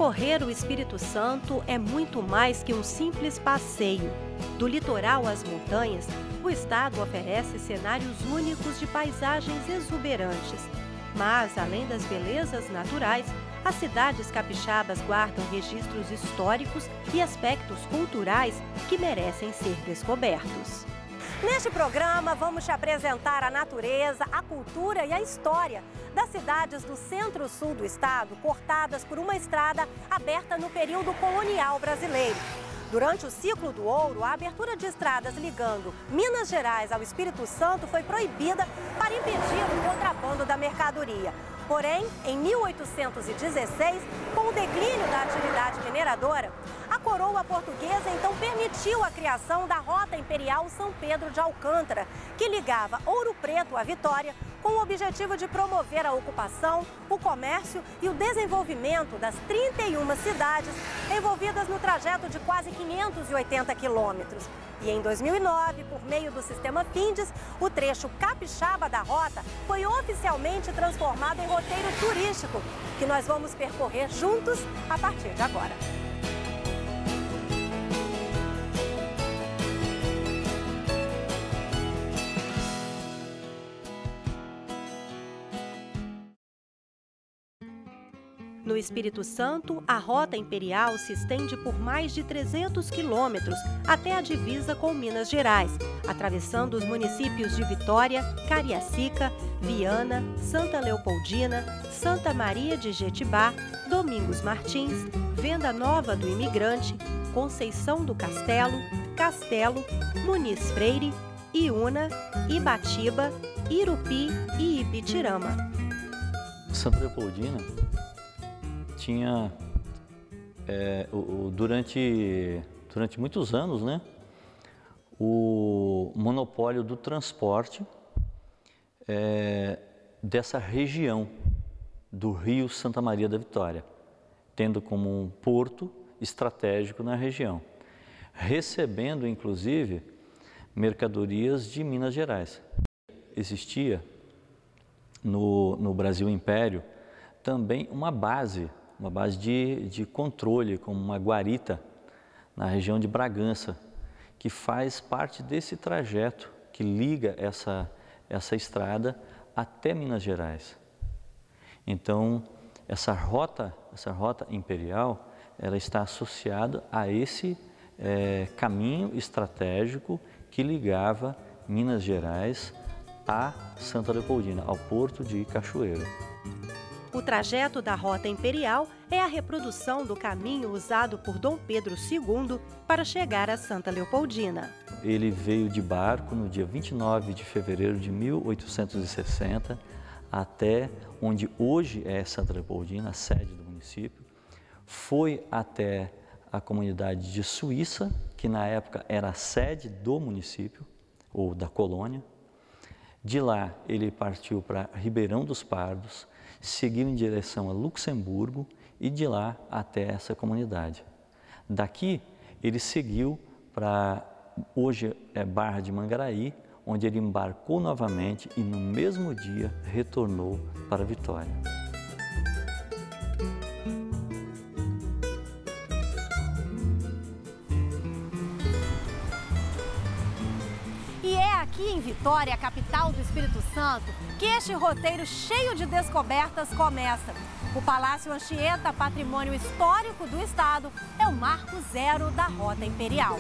Percorrer o Espírito Santo é muito mais que um simples passeio. Do litoral às montanhas, o estado oferece cenários únicos de paisagens exuberantes. Mas, além das belezas naturais, as cidades capixabas guardam registros históricos e aspectos culturais que merecem ser descobertos. Neste programa, vamos te apresentar a natureza, a cultura e a história das cidades do centro-sul do estado, cortadas por uma estrada aberta no período colonial brasileiro. Durante o ciclo do ouro, a abertura de estradas ligando Minas Gerais ao Espírito Santo foi proibida para impedir o contrabando da mercadoria. Porém, em 1816, com o declínio da atividade mineradora, a coroa portuguesa então permitiu a criação da Rota Imperial São Pedro de Alcântara, que ligava Ouro Preto à Vitória, com o objetivo de promover a ocupação, o comércio e o desenvolvimento das 31 cidades envolvidas no trajeto de quase 580 quilômetros. E em 2009, por meio do sistema Findes, o trecho capixaba da rota foi oficialmente transformado em roteiro turístico, que nós vamos percorrer juntos a partir de agora. No Espírito Santo, a Rota Imperial se estende por mais de 300 quilômetros até a divisa com Minas Gerais, atravessando os municípios de Vitória, Cariacica, Viana, Santa Leopoldina, Santa Maria de Jetibá, Domingos Martins, Venda Nova do Imigrante, Conceição do Castelo, Castelo, Muniz Freire, Iuna, Ibatiba, Irupi e Ipitirama. Santa Leopoldina tinha, durante muitos anos, né, o monopólio do transporte dessa região do Rio Santa Maria da Vitória, tendo como um porto estratégico na região, recebendo inclusive mercadorias de Minas Gerais. Existia no Brasil Império também uma base de controle, como uma guarita, na região de Bragança, que faz parte desse trajeto que liga essa estrada até Minas Gerais. Então, essa rota imperial, ela está associada a esse caminho estratégico que ligava Minas Gerais a Santa Leopoldina, ao porto de Cachoeira. O trajeto da Rota Imperial é a reprodução do caminho usado por Dom Pedro II para chegar a Santa Leopoldina. Ele veio de barco no dia 29 de fevereiro de 1860 até onde hoje é Santa Leopoldina, a sede do município. Foi até a comunidade de Suíça, que na época era a sede do município, ou da colônia. De lá ele partiu para Ribeirão dos Pardos, seguiu em direção a Luxemburgo e de lá até essa comunidade. Daqui ele seguiu para, hoje é Barra de Mangaraí, onde ele embarcou novamente e no mesmo dia retornou para Vitória. Aqui em Vitória, a capital do Espírito Santo, que este roteiro cheio de descobertas começa. O Palácio Anchieta, patrimônio histórico do estado, é o marco zero da Rota Imperial.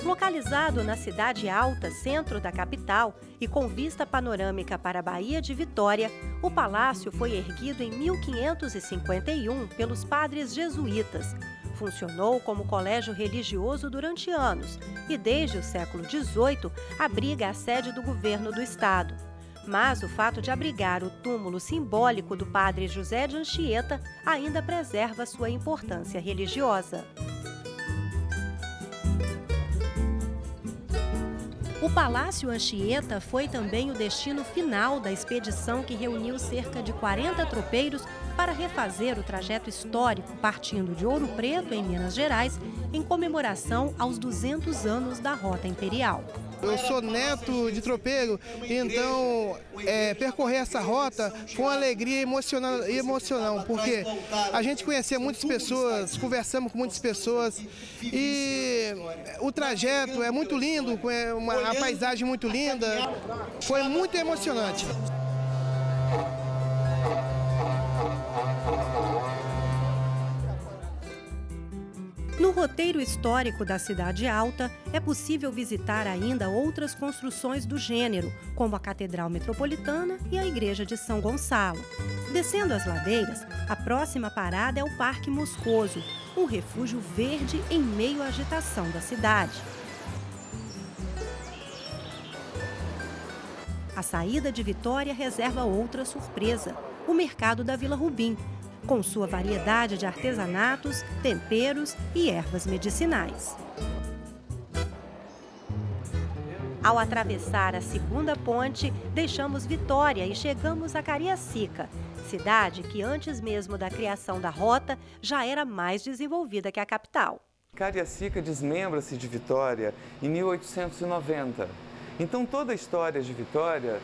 Localizado na Cidade Alta, centro da capital, e com vista panorâmica para a Baía de Vitória, o palácio foi erguido em 1551 pelos padres jesuítas. Funcionou como colégio religioso durante anos e, desde o século XVIII, abriga a sede do governo do estado. Mas o fato de abrigar o túmulo simbólico do padre José de Anchieta ainda preserva sua importância religiosa. O Palácio Anchieta foi também o destino final da expedição que reuniu cerca de 40 tropeiros para refazer o trajeto histórico partindo de Ouro Preto, em Minas Gerais, em comemoração aos 200 anos da Rota Imperial. Eu sou neto de tropeiro, então percorrer essa rota foi uma alegria emocional, porque a gente conhecia muitas pessoas, conversamos com muitas pessoas e o trajeto é muito lindo, a paisagem muito linda, foi muito emocionante. No roteiro histórico da Cidade Alta, é possível visitar ainda outras construções do gênero, como a Catedral Metropolitana e a Igreja de São Gonçalo. Descendo as ladeiras, a próxima parada é o Parque Moscoso, um refúgio verde em meio à agitação da cidade. A saída de Vitória reserva outra surpresa, o Mercado da Vila Rubim, com sua variedade de artesanatos, temperos e ervas medicinais. Ao atravessar a segunda ponte, deixamos Vitória e chegamos a Cariacica, cidade que antes mesmo da criação da rota já era mais desenvolvida que a capital. Cariacica desmembra-se de Vitória em 1890. Então toda a história de Vitória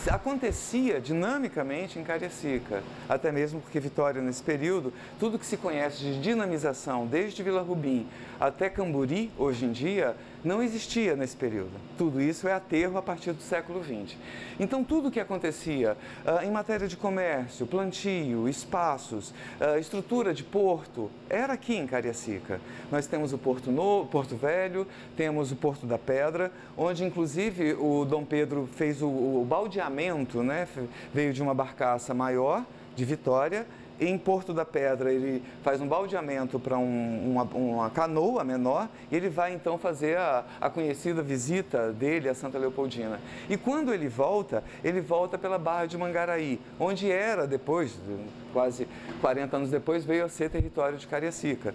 acontecia dinamicamente em Cariacica, até mesmo porque Vitória, nesse período, tudo que se conhece de dinamização, desde Vila Rubim até Camburi, hoje em dia, não existia nesse período. Tudo isso é aterro a partir do século XX. Então, tudo que acontecia em matéria de comércio, plantio, espaços, estrutura de porto, era aqui em Cariacica. Nós temos o Porto Novo, Porto Velho, temos o Porto da Pedra, onde, inclusive, o Dom Pedro fez o baldeamento, né? Veio de uma barcaça maior, de Vitória. Em Porto da Pedra, ele faz um baldeamento para uma canoa menor e ele vai, então, fazer a conhecida visita dele a Santa Leopoldina. E quando ele volta pela Barra de Mangaraí, onde era, depois, quase 40 anos depois, veio a ser território de Cariacica.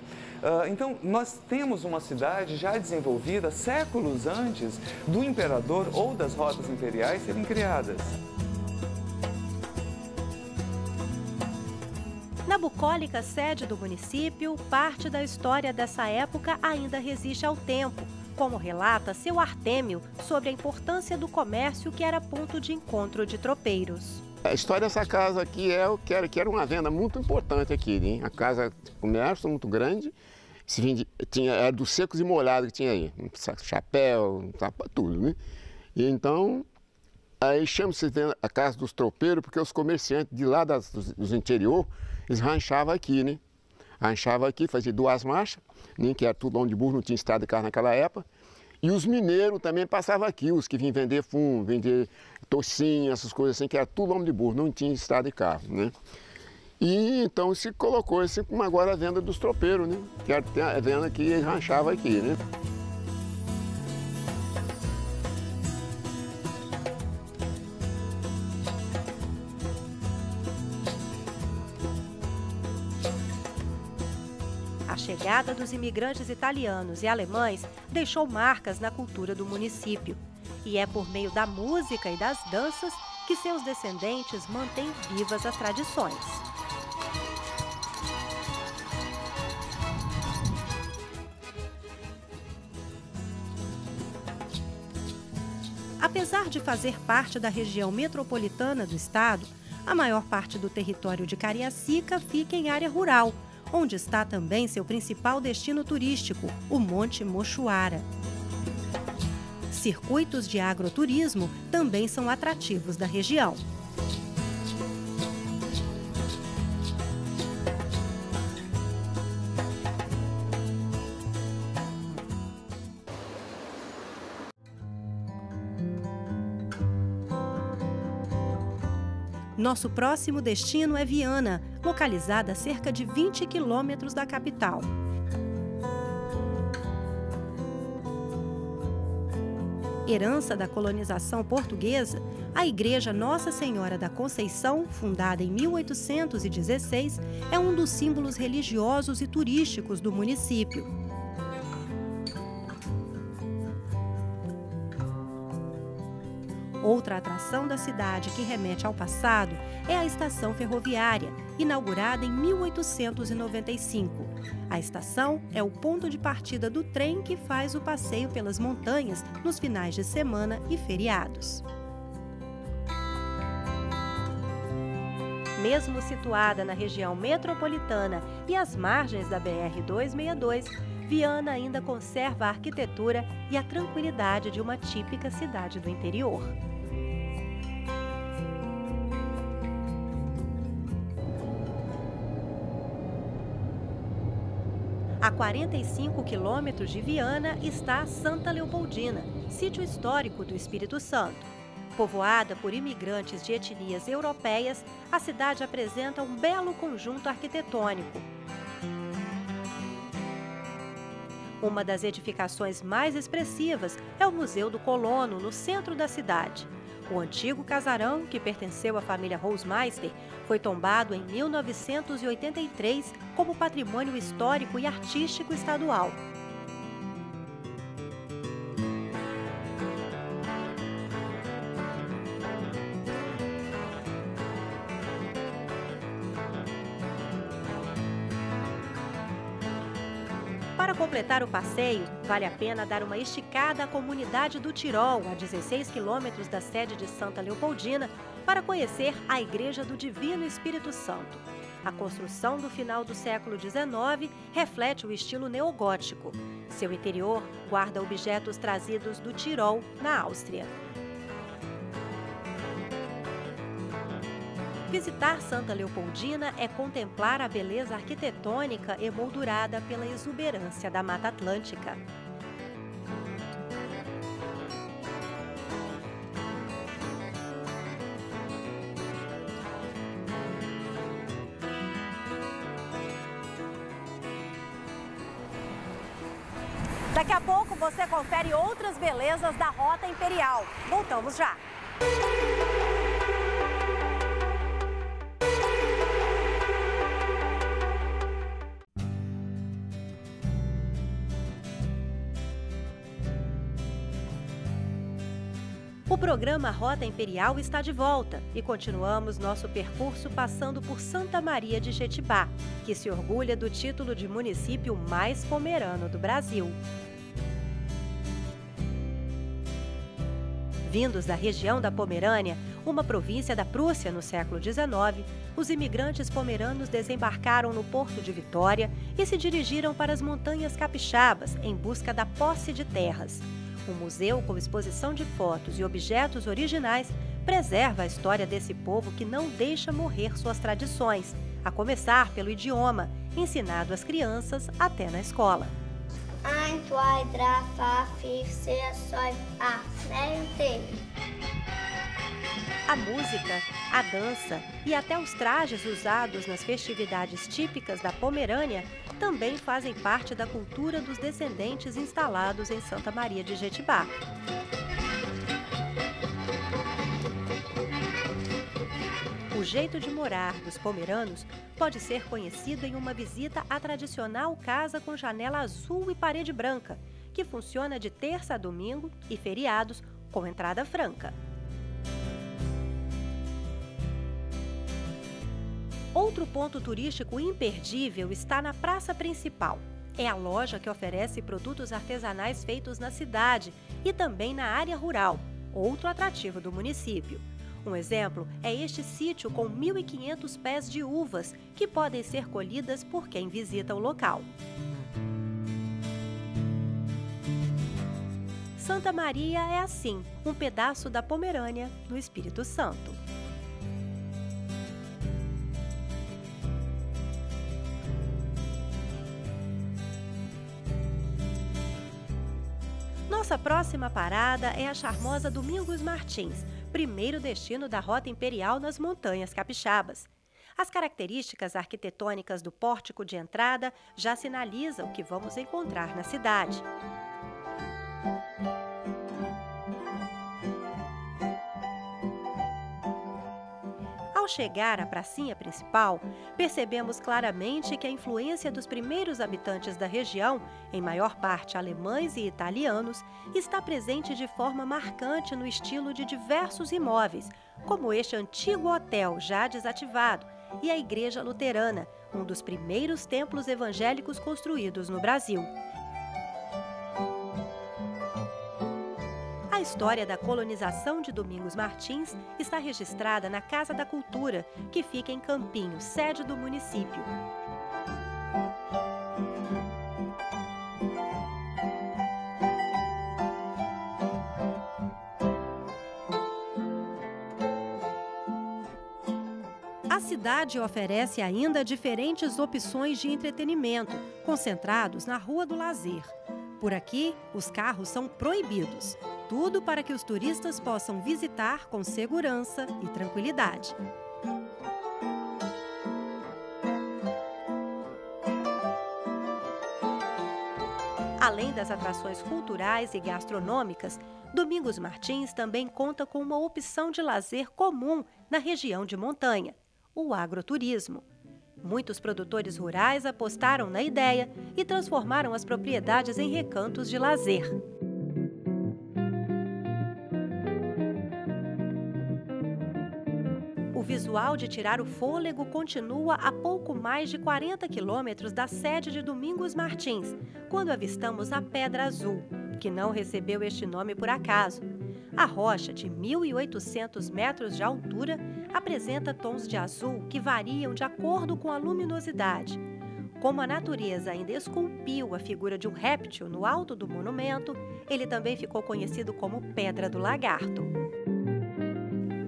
Então, nós temos uma cidade já desenvolvida séculos antes do imperador ou das rotas imperiais serem criadas. Na bucólica sede do município, parte da história dessa época ainda resiste ao tempo, como relata seu Artêmio sobre a importância do comércio que era ponto de encontro de tropeiros. A história dessa casa aqui que era uma venda muito importante aqui, hein? A casa de comércio muito grande, era dos secos e molhados que tinha aí, chapéu, tudo, né? E então, aí chama-se a casa dos tropeiros porque os comerciantes de lá dos interior, eles ranchavam aqui, né? Ranchavam aqui, faziam 2 marchas, né? Que era tudo onde burro, não tinha estrada de carro naquela época. E os mineiros também passavam aqui, os que vinham vender fumo, vender tocinho, essas coisas assim, que era tudo homem de burro, não tinha estrada de carro, né? E então se colocou assim como agora a venda dos tropeiros, né? Que era a venda que eles ranchavam aqui, né? A chegada dos imigrantes italianos e alemães deixou marcas na cultura do município. E é por meio da música e das danças que seus descendentes mantêm vivas as tradições. Apesar de fazer parte da região metropolitana do estado, a maior parte do território de Cariacica fica em área rural, onde está também seu principal destino turístico, o Monte Mochuara. Circuitos de agroturismo também são atrativos da região. Nosso próximo destino é Viana, localizada a cerca de 20 quilômetros da capital. Herança da colonização portuguesa, a Igreja Nossa Senhora da Conceição, fundada em 1816, é um dos símbolos religiosos e turísticos do município. Outra atração da cidade que remete ao passado é a estação ferroviária, inaugurada em 1895. A estação é o ponto de partida do trem que faz o passeio pelas montanhas nos finais de semana e feriados. Mesmo situada na região metropolitana e às margens da BR-262, Viana ainda conserva a arquitetura e a tranquilidade de uma típica cidade do interior. A 45 quilômetros de Viana está Santa Leopoldina, sítio histórico do Espírito Santo. Povoada por imigrantes de etnias europeias, a cidade apresenta um belo conjunto arquitetônico. Uma das edificações mais expressivas é o Museu do Colono, no centro da cidade. O antigo casarão, que pertenceu à família Rosemeister, foi tombado em 1983 como patrimônio histórico e artístico estadual. Para completar o passeio, vale a pena dar uma esticada à comunidade do Tirol, a 16 quilômetros da sede de Santa Leopoldina, para conhecer a Igreja do Divino Espírito Santo. A construção do final do século XIX reflete o estilo neogótico. Seu interior guarda objetos trazidos do Tirol, na Áustria. Visitar Santa Leopoldina é contemplar a beleza arquitetônica emoldurada pela exuberância da Mata Atlântica. Daqui a pouco você confere outras belezas da Rota Imperial. Voltamos já! O programa Rota Imperial está de volta e continuamos nosso percurso passando por Santa Maria de Jetibá, que se orgulha do título de município mais pomerano do Brasil. Vindos da região da Pomerânia, uma província da Prússia no século XIX, os imigrantes pomeranos desembarcaram no Porto de Vitória e se dirigiram para as montanhas capixabas em busca da posse de terras. Um museu com exposição de fotos e objetos originais preserva a história desse povo que não deixa morrer suas tradições, a começar pelo idioma, ensinado às crianças até na escola. Ein, zwei, drei, vier, fünf, sechs, sieben, acht, neun, 10. A música, a dança e até os trajes usados nas festividades típicas da Pomerânia também fazem parte da cultura dos descendentes instalados em Santa Maria de Jetibá. O jeito de morar dos pomeranos pode ser conhecido em uma visita à tradicional casa com janela azul e parede branca, que funciona de terça a domingo e feriados com entrada franca. Outro ponto turístico imperdível está na praça principal. É a loja que oferece produtos artesanais feitos na cidade e também na área rural, outro atrativo do município. Um exemplo é este sítio com 1.500 pés de uvas, que podem ser colhidas por quem visita o local. Santa Maria é assim, um pedaço da Pomerânia, no Espírito Santo. Nossa próxima parada é a charmosa Domingos Martins, primeiro destino da Rota Imperial nas Montanhas Capixabas. As características arquitetônicas do pórtico de entrada já sinalizam o que vamos encontrar na cidade. Ao Ao chegar à pracinha principal, percebemos claramente que a influência dos primeiros habitantes da região, em maior parte alemães e italianos, está presente de forma marcante no estilo de diversos imóveis, como este antigo hotel já desativado e a Igreja Luterana, um dos primeiros templos evangélicos construídos no Brasil. A história da colonização de Domingos Martins está registrada na Casa da Cultura, que fica em Campinho, sede do município. A cidade oferece ainda diferentes opções de entretenimento, concentrados na Rua do Lazer. Por aqui, os carros são proibidos. Tudo para que os turistas possam visitar com segurança e tranquilidade. Além das atrações culturais e gastronômicas, Domingos Martins também conta com uma opção de lazer comum na região de montanha: o agroturismo. Muitos produtores rurais apostaram na ideia e transformaram as propriedades em recantos de lazer. O visual de tirar o fôlego continua a pouco mais de 40 quilômetros da sede de Domingos Martins, quando avistamos a Pedra Azul, que não recebeu este nome por acaso. A rocha, de 1.800 metros de altura, apresenta tons de azul que variam de acordo com a luminosidade. Como a natureza ainda esculpiu a figura de um réptil no alto do monumento, ele também ficou conhecido como Pedra do Lagarto.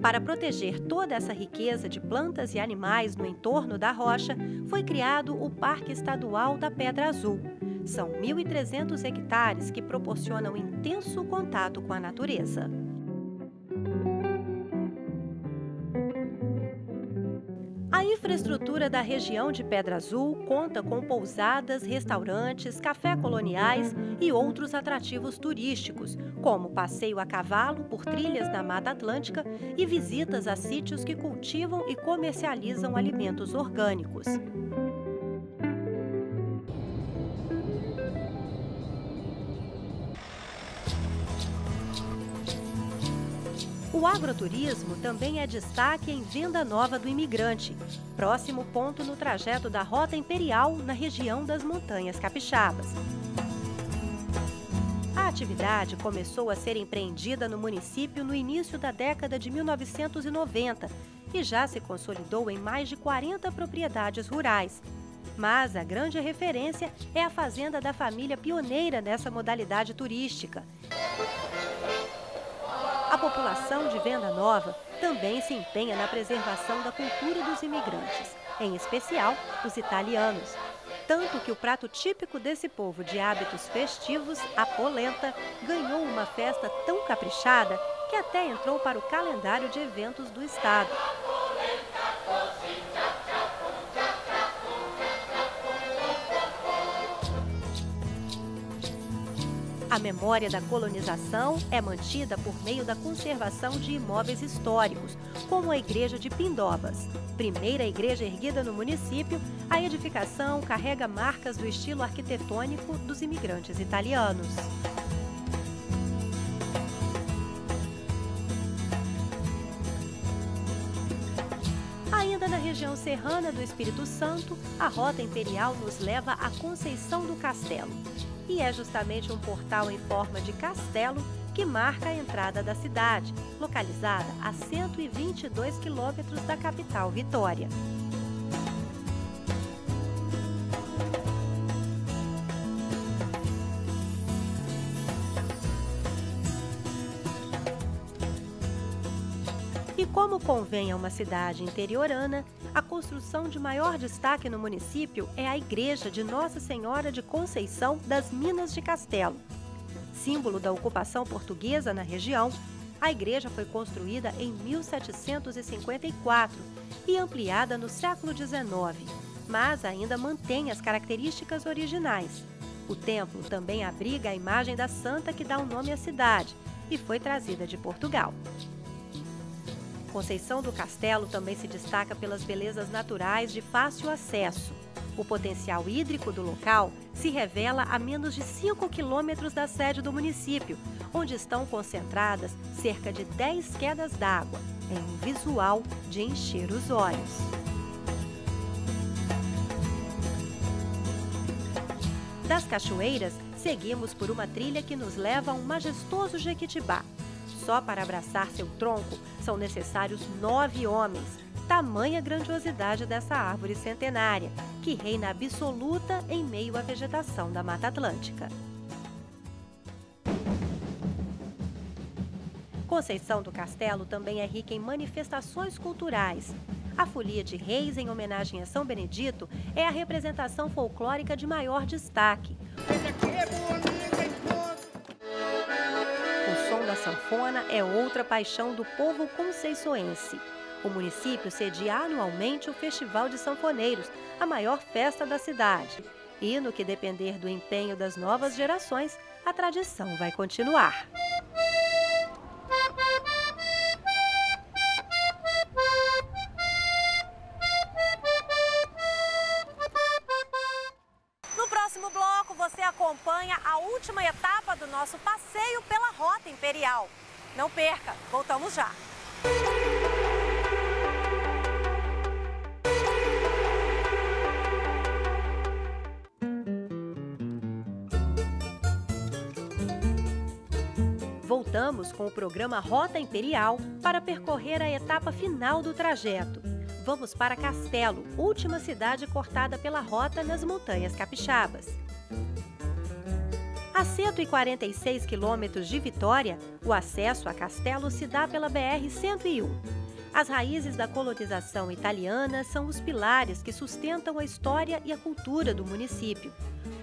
Para proteger toda essa riqueza de plantas e animais no entorno da rocha, foi criado o Parque Estadual da Pedra Azul. São 1.300 hectares que proporcionam intenso contato com a natureza. A infraestrutura da região de Pedra Azul conta com pousadas, restaurantes, café coloniais e outros atrativos turísticos, como passeio a cavalo por trilhas da Mata Atlântica e visitas a sítios que cultivam e comercializam alimentos orgânicos. O agroturismo também é destaque em Venda Nova do Imigrante, próximo ponto no trajeto da Rota Imperial na região das Montanhas Capixabas. A atividade começou a ser empreendida no município no início da década de 1990 e já se consolidou em mais de 40 propriedades rurais. Mas a grande referência é a fazenda da família pioneira nessa modalidade turística. A população de Venda Nova também se empenha na preservação da cultura dos imigrantes, em especial os italianos. Tanto que o prato típico desse povo de hábitos festivos, a polenta, ganhou uma festa tão caprichada que até entrou para o calendário de eventos do estado. A memória da colonização é mantida por meio da conservação de imóveis históricos, como a Igreja de Pindobas. Primeira igreja erguida no município, a edificação carrega marcas do estilo arquitetônico dos imigrantes italianos. Ainda na região serrana do Espírito Santo, a Rota Imperial nos leva à Conceição do Castelo. E é justamente um portal em forma de castelo que marca a entrada da cidade, localizada a 122 quilômetros da capital Vitória. E como convém a uma cidade interiorana, a construção de maior destaque no município é a Igreja de Nossa Senhora de Conceição das Minas de Castelo. Símbolo da ocupação portuguesa na região, a igreja foi construída em 1754 e ampliada no século XIX, mas ainda mantém as características originais. O templo também abriga a imagem da santa que dá o nome à cidade e foi trazida de Portugal. Conceição do Castelo também se destaca pelas belezas naturais de fácil acesso. O potencial hídrico do local se revela a menos de 5 quilômetros da sede do município, onde estão concentradas cerca de 10 quedas d'água, em um visual de encher os olhos. Das cachoeiras, seguimos por uma trilha que nos leva a um majestoso Jequitibá. Só para abraçar seu tronco são necessários 9 homens, tamanha grandiosidade dessa árvore centenária, que reina absoluta em meio à vegetação da Mata Atlântica. Conceição do Castelo também é rica em manifestações culturais. A Folia de Reis, em homenagem a São Benedito, é a representação folclórica de maior destaque. O som da sanfona é outra paixão do povo conceiçoense. O município cedia anualmente o Festival de Sanfoneiros, a maior festa da cidade. E, no que depender do empenho das novas gerações, a tradição vai continuar. No próximo bloco, você acompanha a última etapa do nosso passeio pela Rota Imperial. Não perca, voltamos já! Voltamos com o programa Rota Imperial para percorrer a etapa final do trajeto. Vamos para Castelo, última cidade cortada pela rota nas Montanhas Capixabas. A 146 quilômetros de Vitória, o acesso a Castelo se dá pela BR-101. As raízes da colonização italiana são os pilares que sustentam a história e a cultura do município.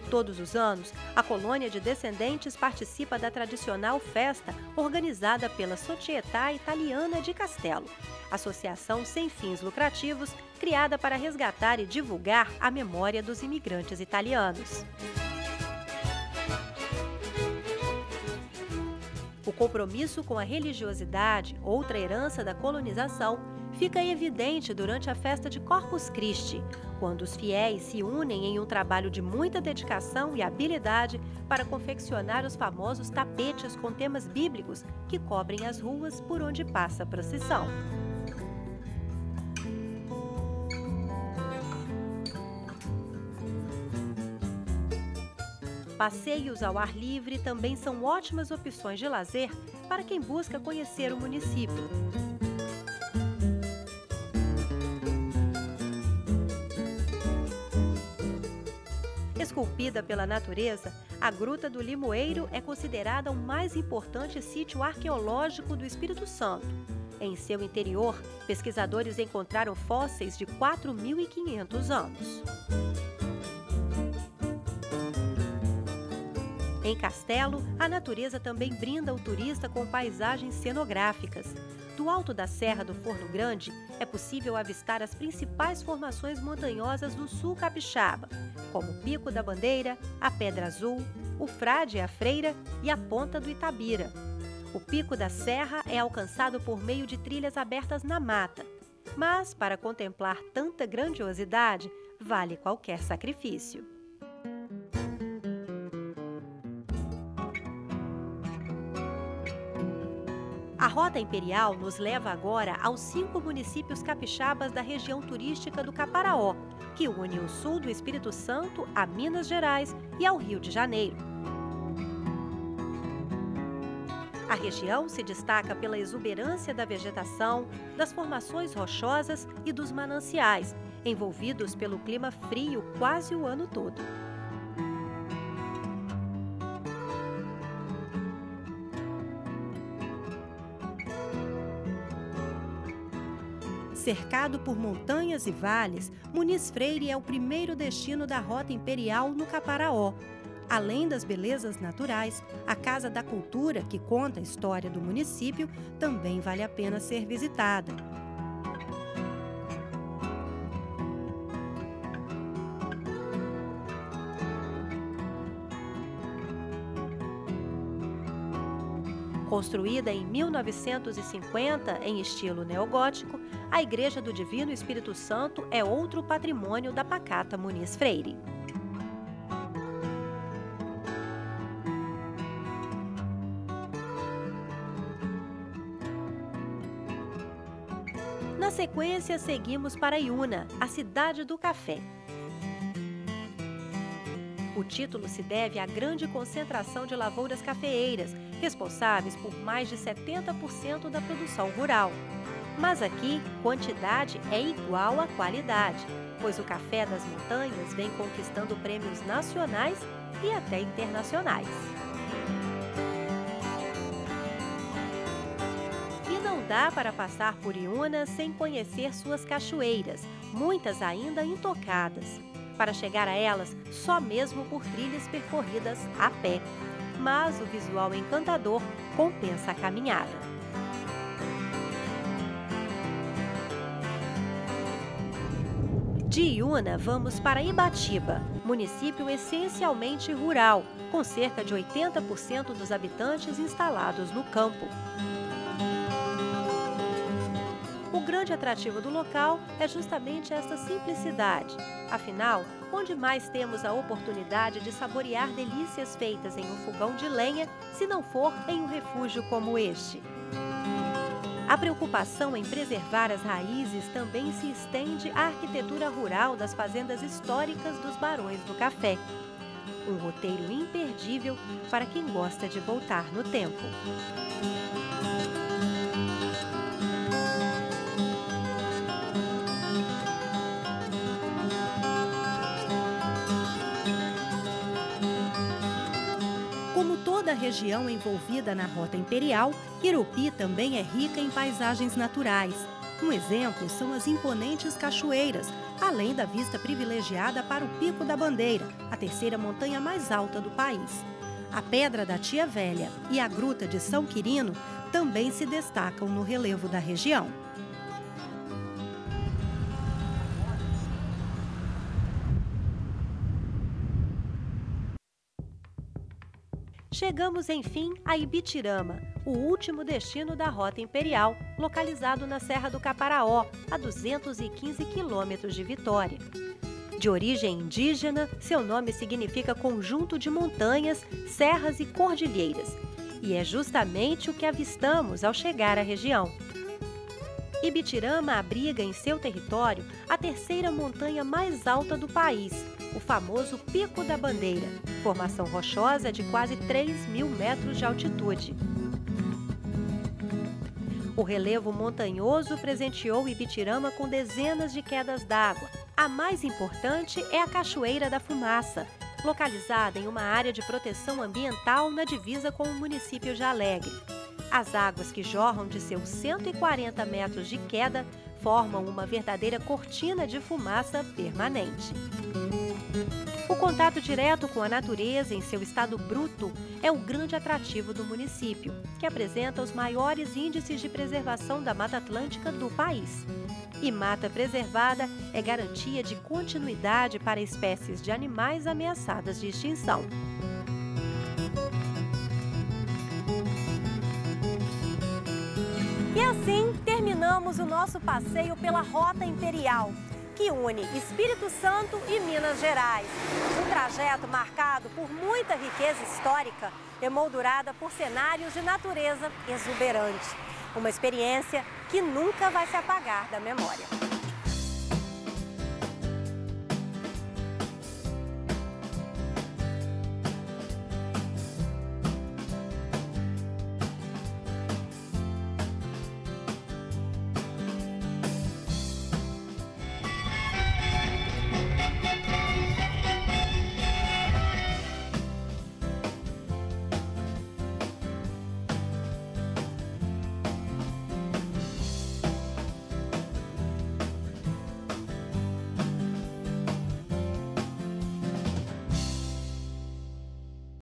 Todos os anos, a colônia de descendentes participa da tradicional festa organizada pela Società Italiana di Castello, associação sem fins lucrativos criada para resgatar e divulgar a memória dos imigrantes italianos. O compromisso com a religiosidade, outra herança da colonização, fica evidente durante a festa de Corpus Christi, quando os fiéis se unem em um trabalho de muita dedicação e habilidade para confeccionar os famosos tapetes com temas bíblicos que cobrem as ruas por onde passa a procissão. Passeios ao ar livre também são ótimas opções de lazer para quem busca conhecer o município. Esculpida pela natureza, a Gruta do Limoeiro é considerada o mais importante sítio arqueológico do Espírito Santo. Em seu interior, pesquisadores encontraram fósseis de 4.500 anos. Em Castelo, a natureza também brinda o turista com paisagens cenográficas. Do alto da Serra do Forno Grande, é possível avistar as principais formações montanhosas do sul capixaba, como o Pico da Bandeira, a Pedra Azul, o Frade e a Freira e a Ponta do Itabira. O Pico da Serra é alcançado por meio de trilhas abertas na mata. Mas, para contemplar tanta grandiosidade, vale qualquer sacrifício. A Rota Imperial nos leva agora aos 5 municípios capixabas da região turística do Caparaó, que une o sul do Espírito Santo a Minas Gerais e ao Rio de Janeiro. A região se destaca pela exuberância da vegetação, das formações rochosas e dos mananciais, envolvidos pelo clima frio quase o ano todo. Cercado por montanhas e vales, Muniz Freire é o primeiro destino da Rota Imperial no Caparaó. Além das belezas naturais, a Casa da Cultura, que conta a história do município, também vale a pena ser visitada. Construída em 1950 em estilo neogótico, a Igreja do Divino Espírito Santo é outro patrimônio da Pacata Muniz Freire. Na sequência, seguimos para Iuna, a cidade do café. O título se deve à grande concentração de lavouras cafeeiras, responsáveis por mais de 70% da produção rural. Mas aqui, quantidade é igual à qualidade, pois o café das montanhas vem conquistando prêmios nacionais e até internacionais. Dá para passar por Iuna sem conhecer suas cachoeiras, muitas ainda intocadas. Para chegar a elas, só mesmo por trilhas percorridas a pé. Mas o visual encantador compensa a caminhada. De Iuna, vamos para Ibatiba, município essencialmente rural, com cerca de 80% dos habitantes instalados no campo. O grande atrativo do local é justamente essa simplicidade. Afinal, onde mais temos a oportunidade de saborear delícias feitas em um fogão de lenha, se não for em um refúgio como este? A preocupação em preservar as raízes também se estende à arquitetura rural das fazendas históricas dos Barões do Café. Um roteiro imperdível para quem gosta de voltar no tempo. Como toda a região envolvida na Rota Imperial, Irupi também é rica em paisagens naturais. Um exemplo são as imponentes cachoeiras, além da vista privilegiada para o Pico da Bandeira, a terceira montanha mais alta do país. A Pedra da Tia Velha e a Gruta de São Quirino também se destacam no relevo da região. Chegamos, enfim, a Ibitirama, o último destino da Rota Imperial, localizado na Serra do Caparaó, a 215 quilômetros de Vitória. De origem indígena, seu nome significa conjunto de montanhas, serras e cordilheiras. E é justamente o que avistamos ao chegar à região. Ibitirama abriga em seu território a terceira montanha mais alta do país, o famoso Pico da Bandeira, formação rochosa de quase 3.000 metros de altitude. O relevo montanhoso presenteou Ibitirama com dezenas de quedas d'água. A mais importante é a Cachoeira da Fumaça, localizada em uma área de proteção ambiental na divisa com o município de Alegre. As águas que jorram de seus 140 metros de queda formam uma verdadeira cortina de fumaça permanente. O contato direto com a natureza em seu estado bruto é o grande atrativo do município, que apresenta os maiores índices de preservação da Mata Atlântica do país. E mata preservada é garantia de continuidade para espécies de animais ameaçadas de extinção. E assim terminamos o nosso passeio pela Rota Imperial, que une Espírito Santo e Minas Gerais. Um trajeto marcado por muita riqueza histórica, emoldurada por cenários de natureza exuberante. Uma experiência que nunca vai se apagar da memória.